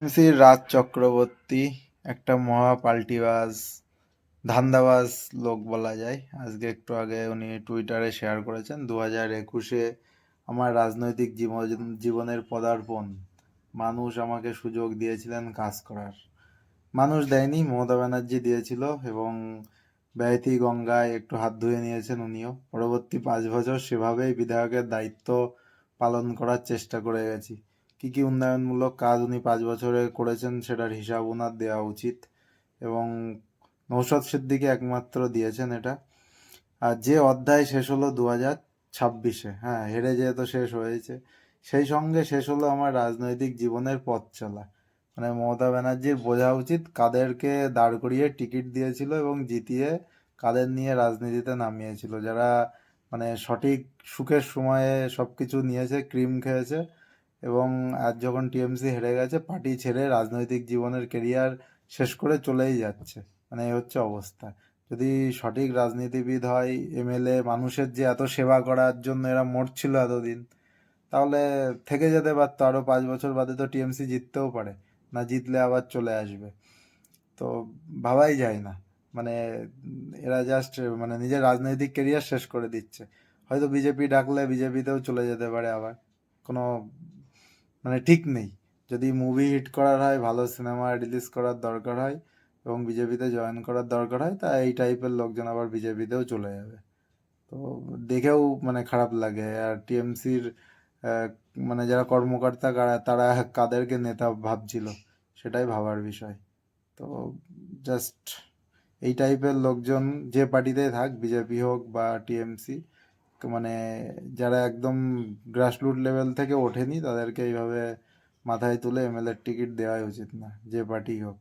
শ্রী রাজ চক্রবর্তী একটা মহা পাল্টিবাজ, ধান্দাবাজ লোক বলা যায়। আজকে একটু আগে উনি টুইটারে শেয়ার করেছেন 2021-এ আমার রাজনৈতিক জীবনের পদার্পণ। মানুষ আমাকে সুযোগ দিয়েছিলেন কাজ করার। মানুষ দেয়নি, মমতা ব্যানার্জি দিয়েছিল এবং ব্যয়তী গঙ্গায় একটু হাত ধুয়ে নিয়েছেন উনিও। পরবর্তী 5 বছর সেভাবেই বিধায়কের দায়িত্ব পালন করার চেষ্টা করে গেছি। কি কি উন্নয়নমূলক কাজ উনি 5 বছরে করেছেন সেটার হিসাব ওনার দেওয়া উচিত, এবং নৌশাদ সিদ্দিকী একমাত্র দিয়েছেন এটা। আর যে অধ্যায় শেষ হলো 2026-এ, হ্যাঁ, হেরে যেহেতু শেষ হয়েছে, সেই সঙ্গে শেষ হলো আমার রাজনৈতিক জীবনের পথ চলা। মানে মমতা ব্যানার্জির বোঝা উচিত কাদেরকে দাঁড় করিয়ে টিকিট দিয়েছিল এবং জিতিয়ে কাদের নিয়ে রাজনীতিতে নামিয়েছিল, যারা মানে সঠিক সুখের সময়ে সব কিছু নিয়েছে, ক্রিম খেয়েছে, এবং আজ যখন টিএমসি হেরে গেছে পার্টি ছেড়ে রাজনৈতিক জীবনের কেরিয়ার শেষ করে চলেই যাচ্ছে। মানে এই হচ্ছে অবস্থা। যদি সঠিক রাজনীতিবিদ হয়, এমএলএ, মানুষের যে এত সেবা করার জন্য এরা মরছিল এতদিন, তাহলে থেকে যেতে পারতো। আরও 5 বছর বাদে তো টিএমসি জিততেও পারে, না জিতলে আবার চলে আসবে। তো ভাবাই যায় না। মানে এরা জাস্ট মানে নিজের রাজনৈতিক কেরিয়ার শেষ করে দিচ্ছে। হয়তো বিজেপি ডাকলে বিজেপিতেও চলে যেতে পারে আবার, কোনো মানে ঠিক নেই। যদি মুভি হিট করার হয়, ভালো সিনেমা রিলিজ করার দরকার হয় এবং বিজেপিতে জয়েন করার দরকার হয়, তা এই টাইপের লোকজন আবার বিজেপিতেও চলে যাবে। তো দেখেও মানে খারাপ লাগে। আর টিএমসির মানে যারা কর্মকর্তা তারা কাদেরকে নেতা ভাবছিল, সেটাই ভাবার বিষয়। তো জাস্ট এই টাইপের লোকজন যে পার্টিতেই থাক, বিজেপি হোক বা টিএমসি, মানে যারা একদম গ্রাসরুট লেভেল থেকে ওঠেনি, তাদেরকে এইভাবে মাথায় তুলে এমএলএর টিকিট দেওয়াই উচিত না, যে পার্টি হোক।